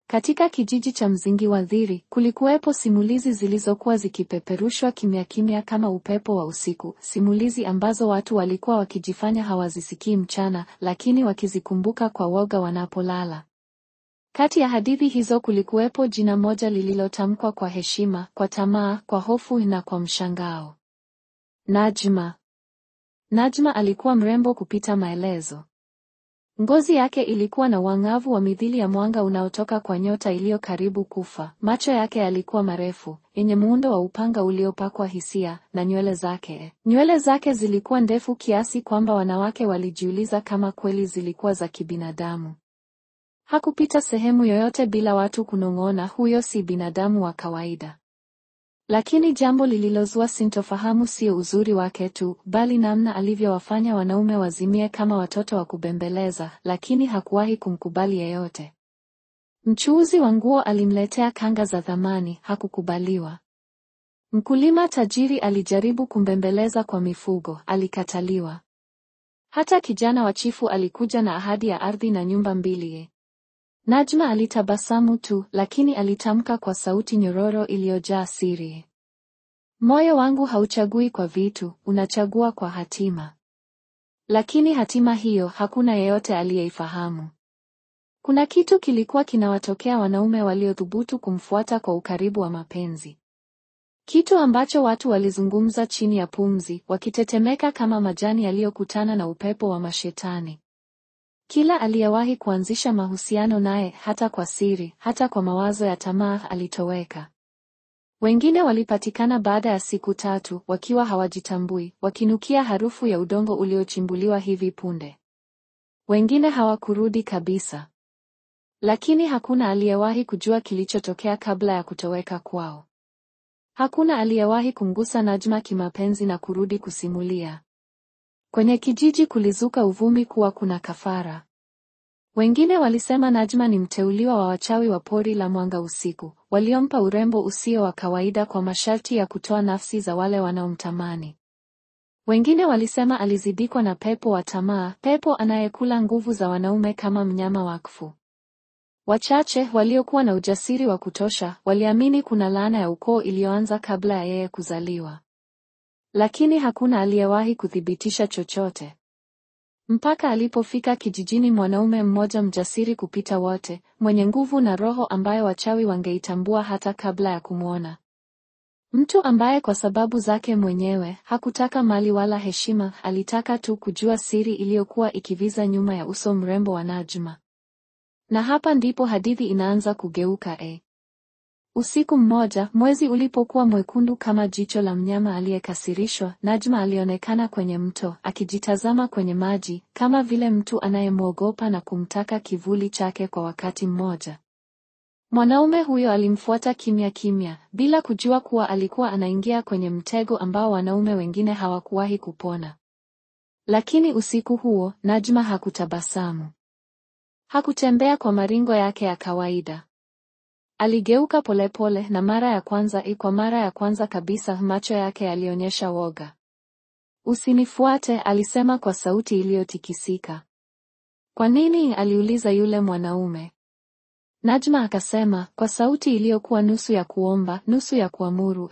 Katika kijiji cha Mzingi wa Dhiri, kulikuwepo simulizi zilizokuwa zikipeperushwa kimya kimya kama upepo wa usiku, simulizi ambazo watu walikuwa wakijifanya hawazisikii mchana, lakini wakizikumbuka kwa woga wanapolala. Kati ya hadithi hizo kulikuwepo jina moja lililotamkwa kwa heshima, kwa tamaa, kwa hofu na kwa mshangao. Najma. Najma alikuwa mrembo kupita maelezo. Ngozi yake ilikuwa na uangavu wa mithili ya mwanga unaotoka kwa nyota iliyo karibu kufa. Macho yake yalikuwa marefu, yenye muundo wa upanga uliopakwa hisia, na nywele zake zilikuwa ndefu kiasi kwamba wanawake walijiuliza kama kweli zilikuwa za kibinadamu. Hakupita sehemu yoyote bila watu kunong'ona, huyo si binadamu wa kawaida. Lakini jambo lililozua sintofahamu sio uzuri wake tu, bali namna alivyowafanya wanaume wazimie kama watoto wa kubembeleza, lakini hakuwahi kumkubali yeyote. Mchuuzi wa nguo alimletea kanga za thamani, hakukubaliwa. Mkulima tajiri alijaribu kumbembeleza kwa mifugo, alikataliwa. Hata kijana wa chifu alikuja na ahadi ya ardhi na nyumba mbili. Najma alitabasamu tu, lakini alitamka kwa sauti nyororo iliyojaa siri. Moyo wangu hauchagui kwa vitu, unachagua kwa hatima. Lakini hatima hiyo hakuna yeyote aliyeifahamu. Kuna kitu kilikuwa kinawatokea wanaume waliothubutu kumfuata kwa ukaribu wa mapenzi. Kitu ambacho watu walizungumza chini ya pumzi, wakitetemeka kama majani yaliyokutana na upepo wa mashetani. Kila aliyewahi kuanzisha mahusiano naye, hata kwa siri, hata kwa mawazo ya tamaa, alitoweka. Wengine walipatikana baada ya siku 3, wakiwa hawajitambui, wakinukia harufu ya udongo uliochimbuliwa hivi punde. Wengine hawakurudi kabisa. Lakini hakuna aliyewahi kujua kilichotokea kabla ya kutoweka kwao. Hakuna aliyewahi kumgusa Najma kimapenzi na kurudi kusimulia. Kwenye kijiji kulizuka uvumi kuwa kuna kafara. Wengine walisema Najma ni mteuliwa wa wachawi wa pori la Mwanga Usiku, waliompa urembo usio wa kawaida kwa masharti ya kutoa nafsi za wale wanaomtamani. Wengine walisema alizidikwa na pepo wa tamaa, pepo anayekula nguvu za wanaume kama mnyama wakfu. Wachache waliokuwa na ujasiri wa kutosha waliamini kuna laana ya ukoo iliyoanza kabla ya yeye kuzaliwa. Lakini hakuna aliyewahi kuthibitisha chochote. Mpaka alipofika kijijini mwanaume mmoja mjasiri kupita wote, mwenye nguvu na roho ambayo wachawi wangeitambua hata kabla ya kumwona. Mtu ambaye kwa sababu zake mwenyewe hakutaka mali wala heshima, alitaka tu kujua siri iliyokuwa ikiviza nyuma ya uso mrembo wa Najma. Na hapa ndipo hadithi inaanza kugeuka. Usiku mmoja, mwezi ulipokuwa mwekundu kama jicho la mnyama aliyekasirishwa, Najma alionekana kwenye mto, akijitazama kwenye maji, kama vile mtu anayemwogopa na kumtaka kivuli chake kwa wakati mmoja. Mwanaume huyo alimfuata kimya kimya, bila kujua kuwa alikuwa anaingia kwenye mtego ambao wanaume wengine hawakuwahi kupona. Lakini usiku huo, Najma hakutabasamu. Hakutembea kwa maringo yake ya kawaida. Aligeuka polepole na kwa mara ya kwanza kabisa macho yake yalionyesha woga. "Usinifuate," alisema kwa sauti iliyotikisika. "Kwa nini?" aliuliza yule mwanaume. Najma akasema kwa sauti iliyokuwa nusu ya kuomba, nusu ya kuamuru.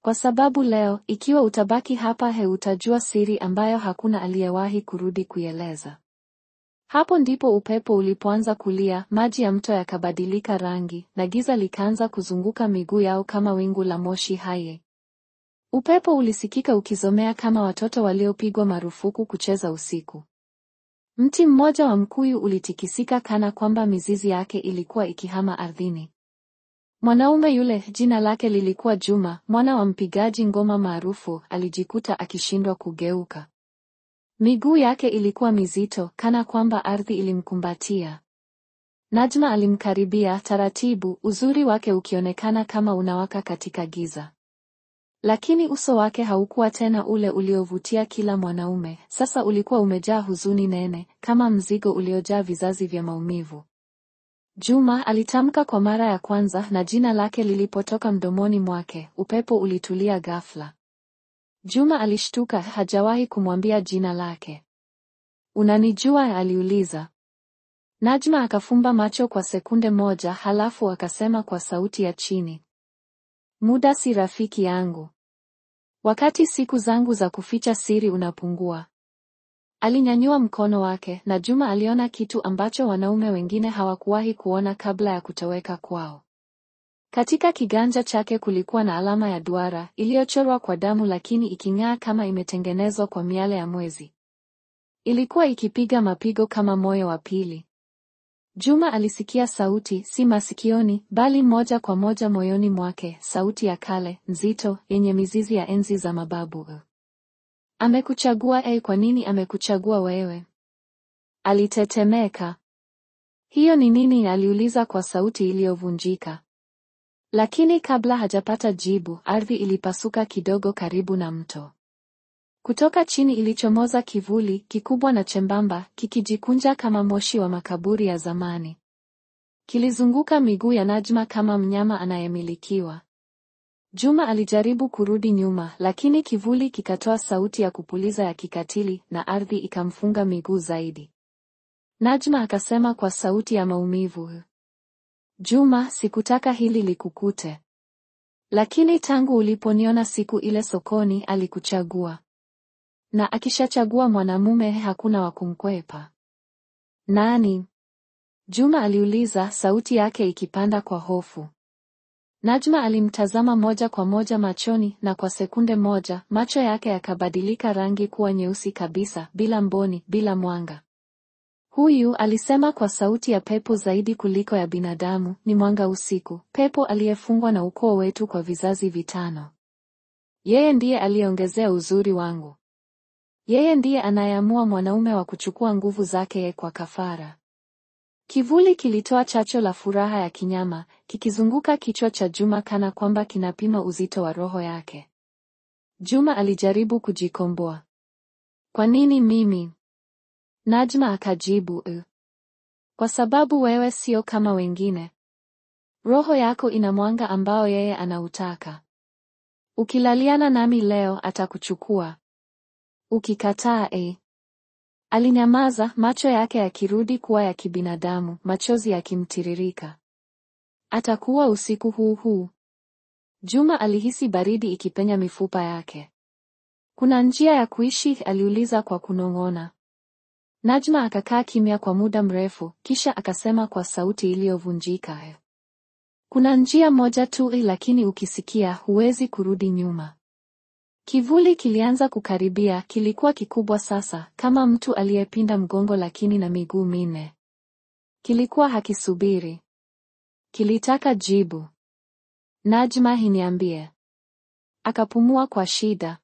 "Kwa sababu leo, ikiwa utabaki hapa, utajua siri ambayo hakuna aliyewahi kurudi kuieleza." Hapo ndipo upepo ulipoanza kulia, maji ya mto yakabadilika rangi, na giza likaanza kuzunguka miguu yao kama wingu la moshi hai. Upepo ulisikika ukizomea kama watoto waliopigwa marufuku kucheza usiku. Mti mmoja wa mkuyu ulitikisika kana kwamba mizizi yake ilikuwa ikihama ardhini. Mwanaume yule, jina lake lilikuwa Juma, mwana wa mpigaji ngoma maarufu, alijikuta akishindwa kugeuka. Miguu yake ilikuwa mizito, kana kwamba ardhi ilimkumbatia. Najma alimkaribia taratibu, uzuri wake ukionekana kama unawaka katika giza. Lakini uso wake haukuwa tena ule uliovutia kila mwanaume, sasa ulikuwa umejaa huzuni nene, kama mzigo uliojaa vizazi vya maumivu. "Juma," alitamka kwa mara ya kwanza, na jina lake lilipotoka mdomoni mwake, upepo ulitulia ghafla. Juma alishtuka, hajawahi kumwambia jina lake. "Unanijua?" aliuliza. Najma akafumba macho kwa sekunde moja, halafu akasema kwa sauti ya chini, muda si rafiki yangu. Wakati siku zangu za kuficha siri unapungua. Alinyanyua mkono wake na Juma aliona kitu ambacho wanaume wengine hawakuwahi kuona kabla ya kutoweka kwao. Katika kiganja chake kulikuwa na alama ya duara iliyochorwa kwa damu, lakini iking'aa kama imetengenezwa kwa miale ya mwezi. Ilikuwa ikipiga mapigo kama moyo wa pili. Juma alisikia sauti, si masikioni, bali moja kwa moja moyoni mwake, sauti ya kale, nzito, yenye mizizi ya enzi za mababu. Amekuchagua, kwa nini amekuchagua wewe? Alitetemeka. Hiyo ni nini? Aliuliza kwa sauti iliyovunjika. Lakini kabla hajapata jibu, ardhi ilipasuka kidogo karibu na mto. Kutoka chini ilichomoza kivuli kikubwa na chembamba, kikijikunja kama moshi wa makaburi ya zamani. Kilizunguka miguu ya Najma kama mnyama anayemilikiwa. Juma alijaribu kurudi nyuma, lakini kivuli kikatoa sauti ya kupuliza ya kikatili na ardhi ikamfunga miguu zaidi. Najma akasema kwa sauti ya maumivu, Juma, sikutaka hili likukute. Lakini tangu uliponiona siku ile sokoni, alikuchagua. Na akishachagua mwanamume hakuna wa kumkwepa. Nani? Juma aliuliza, sauti yake ikipanda kwa hofu. Najma alimtazama moja kwa moja machoni, na kwa sekunde moja macho yake yakabadilika rangi kuwa nyeusi kabisa, bila mboni, bila mwanga. Huyu, alisema kwa sauti ya pepo zaidi kuliko ya binadamu, ni mwanga usiku, pepo aliyefungwa na ukoo wetu kwa vizazi vitano. Yeye ndiye aliongezea uzuri wangu. Yeye ndiye anayeamua mwanaume wa kuchukua nguvu zake kwa kafara. Kivuli kilitoa chacho la furaha ya kinyama, kikizunguka kichwa cha Juma kana kwamba kinapima uzito wa roho yake. Juma alijaribu kujikomboa. Kwa nini mimi? Najma akajibu, kwa sababu wewe sio kama wengine. Roho yako ina mwanga ambao yeye anautaka. Ukilaliana nami leo atakuchukua. Ukikataa, Alinyamaza, macho yake yakirudi kuwa ya kibinadamu, machozi yakimtiririka. Atakuwa usiku huu huu. Juma alihisi baridi ikipenya mifupa yake. Kuna njia ya kuishi? Aliuliza kwa kunong'ona. Najma akakaa kimya kwa muda mrefu, kisha akasema kwa sauti iliyovunjika, kuna njia moja tu, lakini ukisikia huwezi kurudi nyuma. Kivuli kilianza kukaribia, kilikuwa kikubwa sasa, kama mtu aliyepinda mgongo lakini na miguu minne. Kilikuwa hakisubiri. Kilitaka jibu. Najma, hiniambie. Akapumua kwa shida.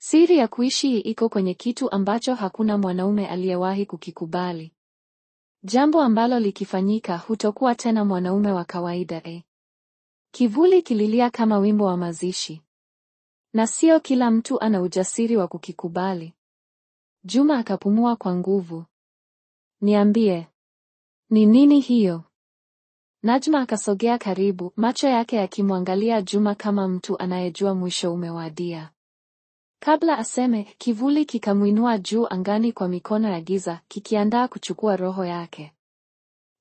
Siri ya kuishi iko kwenye kitu ambacho hakuna mwanaume aliyewahi kukikubali. Jambo ambalo likifanyika hutokuwa tena mwanaume wa kawaida. Kivuli kililia kama wimbo wa mazishi. Na sio kila mtu ana ujasiri wa kukikubali. Juma akapumua kwa nguvu. Niambie. Ni nini hiyo? Najma akasogea karibu, macho yake yakimwangalia Juma kama mtu anayejua mwisho umewadia. Kabla aseme, kivuli kikamwinua juu angani kwa mikono ya giza, kikiandaa kuchukua roho yake.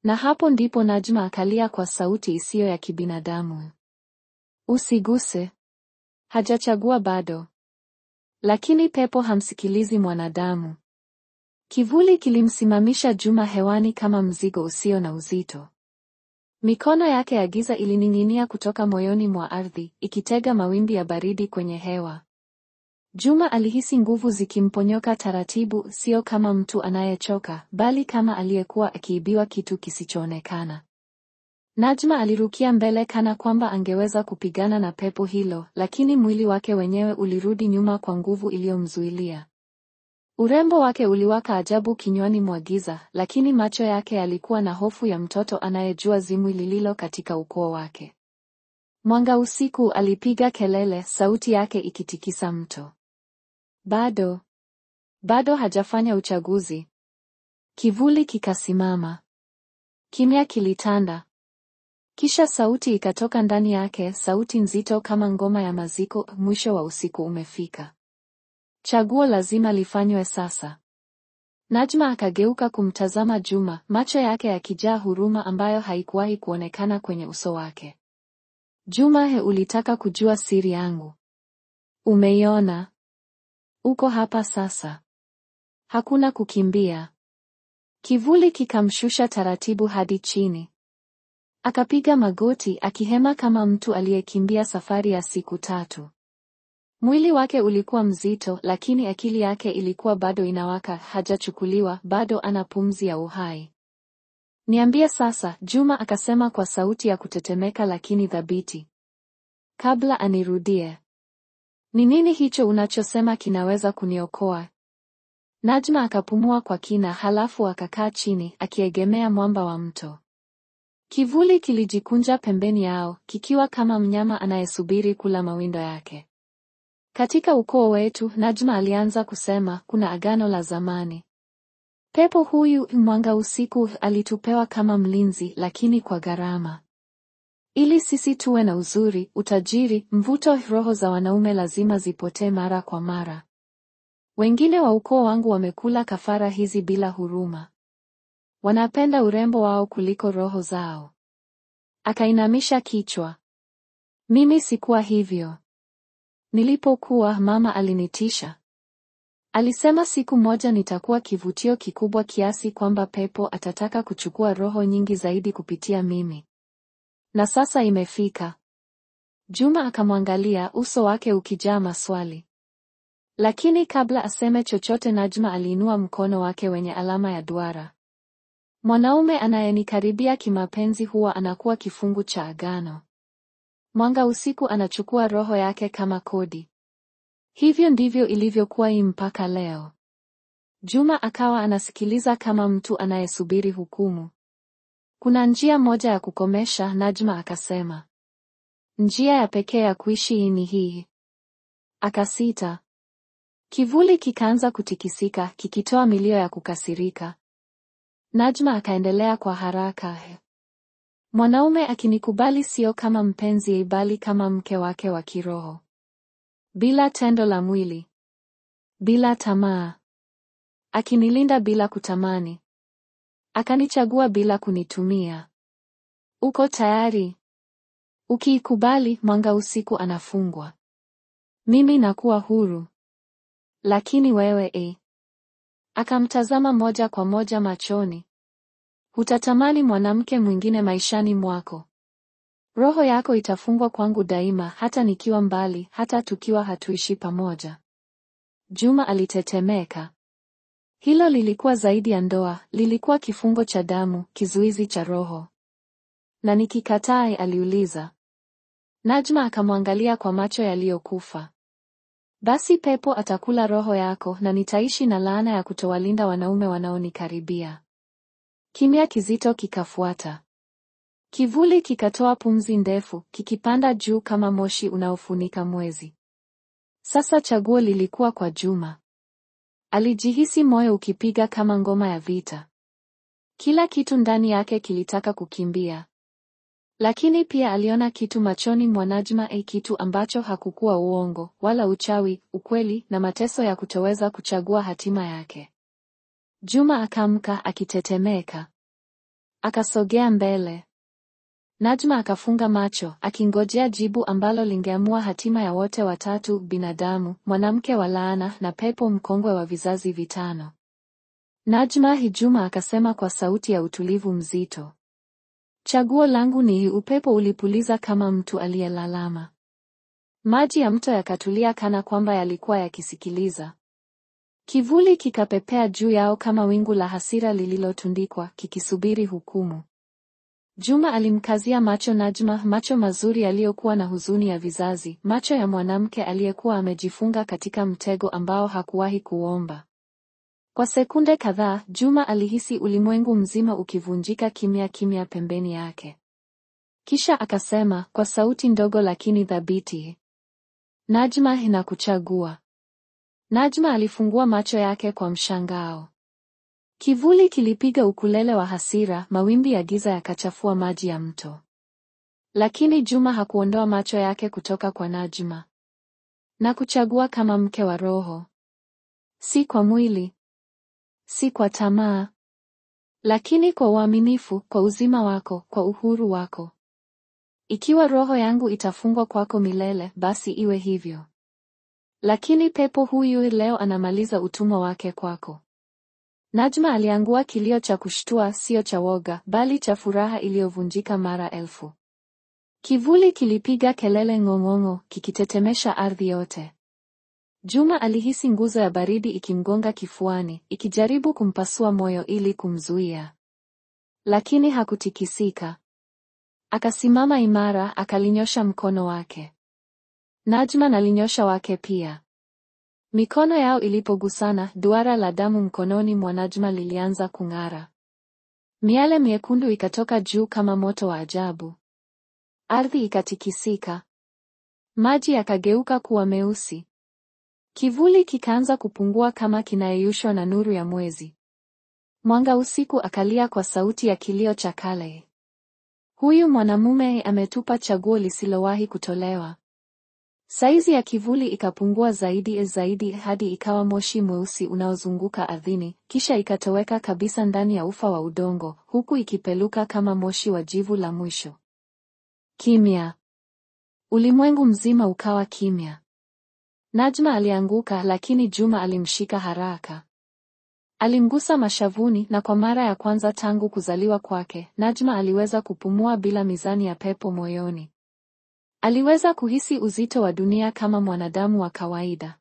Na hapo ndipo Najma akalia kwa sauti isiyo ya kibinadamu. Usiguse. Hajachagua bado. Lakini pepo hamsikilizi mwanadamu. Kivuli kilimsimamisha Juma hewani kama mzigo usio na uzito. Mikono yake ya giza ilining'inia kutoka moyoni mwa ardhi, ikitega mawimbi ya baridi kwenye hewa. Juma alihisi nguvu zikimponyoka taratibu, sio kama mtu anayechoka, bali kama aliyekuwa akiibiwa kitu kisichoonekana. Najma alirukia mbele kana kwamba angeweza kupigana na pepo hilo, lakini mwili wake wenyewe ulirudi nyuma kwa nguvu iliyomzuilia. Urembo wake uliwaka ajabu kinywani mwa giza, lakini macho yake yalikuwa na hofu ya mtoto anayejua zimwi lililo katika ukoo wake. Mwanga usiku alipiga kelele, sauti yake ikitikisa mto. Bado hajafanya uchaguzi. Kivuli kikasimama. Kimya kilitanda. Kisha sauti ikatoka ndani yake, sauti nzito kama ngoma ya maziko, mwisho wa usiku umefika. Chaguo lazima lifanywe sasa. Najma akageuka kumtazama Juma, macho yake yakijaa huruma ambayo haikuwahi kuonekana kwenye uso wake. Juma, ulitaka kujua siri yangu? Umeiona? Uko hapa sasa. Hakuna kukimbia. Kivuli kikamshusha taratibu hadi chini. Akapiga magoti akihema kama mtu aliyekimbia safari ya siku 3. Mwili wake ulikuwa mzito, lakini akili yake ilikuwa bado inawaka, hajachukuliwa, bado ana pumzi ya uhai. Niambie sasa, Juma akasema kwa sauti ya kutetemeka lakini thabiti. Kabla anirudie. Ni nini hicho unachosema kinaweza kuniokoa? Najma akapumua kwa kina, halafu akakaa chini, akiegemea mwamba wa mto. Kivuli kilijikunja pembeni yao, kikiwa kama mnyama anayesubiri kula mawindo yake. Katika ukoo wetu, Najma alianza kusema, kuna agano la zamani. Pepo huyu, mwanga usiku, alitupewa kama mlinzi, lakini kwa gharama. Ili sisi tuwe na uzuri, utajiri, mvuto, roho za wanaume lazima zipotee mara kwa mara. Wengine wa ukoo wangu wamekula kafara hizi bila huruma. Wanapenda urembo wao kuliko roho zao. Akainamisha kichwa. Mimi sikuwa hivyo. Nilipokuwa, mama alinitisha. Alisema siku moja nitakuwa kivutio kikubwa kiasi kwamba pepo atataka kuchukua roho nyingi zaidi kupitia mimi. Na sasa imefika. Juma akamwangalia, uso wake ukijaa maswali. Lakini kabla aseme chochote, Najma aliinua mkono wake wenye alama ya duara. Mwanaume anayenikaribia kimapenzi huwa anakuwa kifungu cha agano. Mwanga usiku anachukua roho yake kama kodi. Hivyo ndivyo ilivyokuwa mpaka leo. Juma akawa anasikiliza kama mtu anayesubiri hukumu. Kuna njia moja ya kukomesha, Najma akasema. Njia ya pekee ya kuishi ni hii. Akasita. Kivuli kikaanza kutikisika, kikitoa milio ya kukasirika. Najma akaendelea kwa haraka. Mwanaume akinikubali sio kama mpenzi, bali kama mke wake wa kiroho. Bila tendo la mwili. Bila tamaa. Akinilinda bila kutamani. Akanichagua bila kunitumia. Uko tayari? Ukiikubali, mwanga usiku anafungwa. Mimi nakuwa huru. Lakini wewe Akamtazama moja kwa moja machoni. Hutatamani mwanamke mwingine maishani mwako. Roho yako itafungwa kwangu daima, hata nikiwa mbali, hata tukiwa hatuishi pamoja. Juma alitetemeka. Hilo lilikuwa zaidi ya ndoa, lilikuwa kifungo cha damu, kizuizi cha roho. Na nikikataa? Aliuliza. Najma akamwangalia kwa macho yaliyokufa. Basi pepo atakula roho yako na nitaishi na laana ya kutowalinda wanaume wanaonikaribia. Kimya kizito kikafuata. Kivuli kikatoa pumzi ndefu, kikipanda juu kama moshi unaofunika mwezi. Sasa chaguo lilikuwa kwa Juma. Alijihisi moyo ukipiga kama ngoma ya vita. Kila kitu ndani yake kilitaka kukimbia. Lakini pia aliona kitu machoni mwa Najma, kitu ambacho hakukuwa uongo, wala uchawi, ukweli na mateso ya kutoweza kuchagua hatima yake. Juma akamka akitetemeka. Akasogea mbele. Najma akafunga macho, akingojea jibu ambalo lingeamua hatima ya wote watatu, binadamu, mwanamke wa laana na pepo mkongwe wa vizazi vitano. Najma, Juma akasema kwa sauti ya utulivu mzito. Chaguo langu ni upepo ulipuliza kama mtu aliyelalama. Maji ya mto yakatulia kana kwamba yalikuwa yakisikiliza. Kivuli kikapepea juu yao kama wingu la hasira lililotundikwa, kikisubiri hukumu. Juma alimkazia macho Najma, macho mazuri yaliyokuwa na huzuni ya vizazi, macho ya mwanamke aliyekuwa amejifunga katika mtego ambao hakuwahi kuomba. Kwa sekunde kadhaa, Juma alihisi ulimwengu mzima ukivunjika kimya kimya pembeni yake. Kisha akasema kwa sauti ndogo lakini thabiti, Najma, nakuchagua. Najma alifungua macho yake kwa mshangao. Kivuli kilipiga ukulele wa hasira, mawimbi ya giza yakachafua maji ya mto. Lakini Juma hakuondoa macho yake kutoka kwa Najma. Nakuchagua kama mke wa roho. Si kwa mwili. si kwa tamaa, lakini kwa uaminifu, kwa uzima wako, kwa uhuru wako. Ikiwa roho yangu itafungwa kwako milele, basi iwe hivyo. Lakini pepo huyu leo anamaliza utumwa wake kwako. Najma aliangua kilio cha kushtua, sio cha woga, bali cha furaha iliyovunjika mara elfu. Kivuli kilipiga kelele ng'ong'ongo, kikitetemesha ardhi yote. Juma alihisi nguzo ya baridi ikimgonga kifuani, ikijaribu kumpasua moyo ili kumzuia. Lakini hakutikisika. Akasimama imara, akalinyosha mkono wake. Najma alinyosha wake pia. Mikono yao ilipogusana, duara la damu mkononi mwa Najma lilianza kung'ara. Miale miekundu ikatoka juu kama moto wa ajabu. Ardhi ikatikisika. Maji yakageuka kuwa meusi. Kivuli kikaanza kupungua kama kinayeyushwa na nuru ya mwezi. Mwanga usiku akalia kwa sauti ya kilio cha kale. Huyu mwanamume ametupa chaguo lisilowahi kutolewa. Saizi ya kivuli ikapungua zaidi hadi ikawa moshi mweusi unaozunguka ardhini, kisha ikatoweka kabisa ndani ya ufa wa udongo, huku ikipeluka kama moshi wa jivu la mwisho. Kimya. Ulimwengu mzima ukawa kimya. Najma alianguka, lakini Juma alimshika haraka. Alimgusa mashavuni, na kwa mara ya kwanza tangu kuzaliwa kwake, Najma aliweza kupumua bila mizani ya pepo moyoni. Aliweza kuhisi uzito wa dunia kama mwanadamu wa kawaida.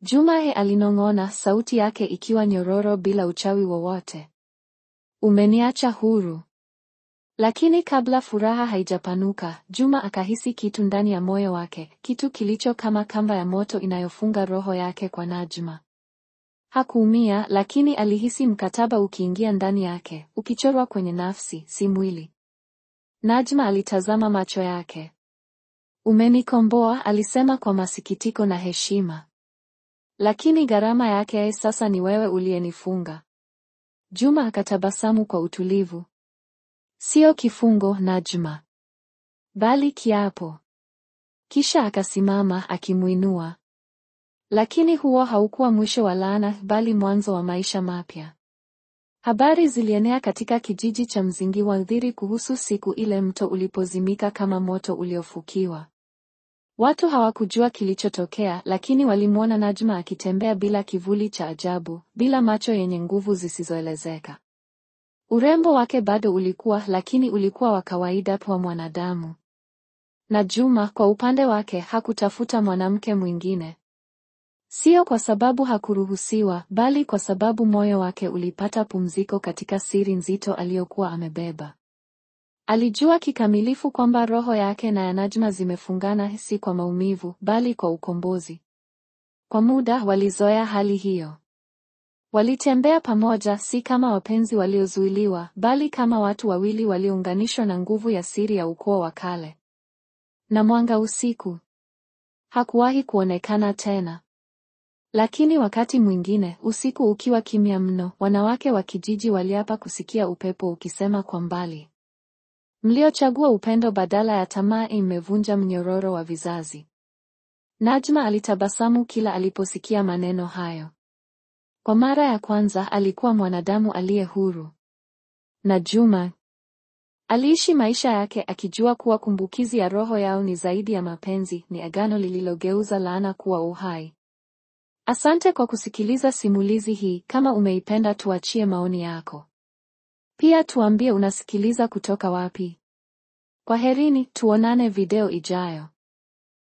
Juma alinong'ona, sauti yake ikiwa nyororo bila uchawi wowote. Umeniacha huru. Lakini kabla furaha haijapanuka, Juma akahisi kitu ndani ya moyo wake, kitu kilicho kama kamba ya moto inayofunga roho yake kwa Najma. Hakuumia, lakini alihisi mkataba ukiingia ndani yake, ukichorwa kwenye nafsi, si mwili. Najma alitazama macho yake. Umenikomboa, alisema kwa masikitiko na heshima. Lakini gharama yake sasa ni wewe uliyenifunga. Juma akatabasamu kwa utulivu. Sio kifungo, Najma, bali kiapo. Kisha akasimama akimuinua. Lakini huo haukuwa mwisho wa laana, bali mwanzo wa maisha mapya. Habari zilienea katika kijiji cha Mzingiwadhiri kuhusu siku ile mto ulipozimika kama moto uliofukiwa. Watu hawakujua kilichotokea, lakini walimwona Najma akitembea bila kivuli cha ajabu, bila macho yenye nguvu zisizoelezeka. Urembo wake bado ulikuwa, lakini ulikuwa wa kawaida kwa mwanadamu. Na Juma kwa upande wake hakutafuta mwanamke mwingine. Sio kwa sababu hakuruhusiwa, bali kwa sababu moyo wake ulipata pumziko katika siri nzito aliyokuwa amebeba. Alijua kikamilifu kwamba roho yake na ya Najma zimefungana, si kwa maumivu, bali kwa ukombozi. Kwa muda walizoea hali hiyo. Walitembea pamoja, si kama wapenzi waliozuiliwa, bali kama watu wawili waliounganishwa na nguvu ya siri ya ukoo wa kale. Na mwanga usiku hakuwahi kuonekana tena. Lakini wakati mwingine, usiku ukiwa kimya mno, wanawake wa kijiji waliapa kusikia upepo ukisema kwa mbali, mliochagua upendo badala ya tamaa imevunja mnyororo wa vizazi. Najma alitabasamu kila aliposikia maneno hayo. Kwa mara ya kwanza alikuwa mwanadamu aliye huru. Na Juma aliishi maisha yake akijua kuwa kumbukizi ya roho yao ni zaidi ya mapenzi, ni agano lililogeuza laana kuwa uhai. Asante kwa kusikiliza simulizi hii. Kama umeipenda, tuachie maoni yako. Pia tuambie unasikiliza kutoka wapi. Kwaherini, tuonane video ijayo.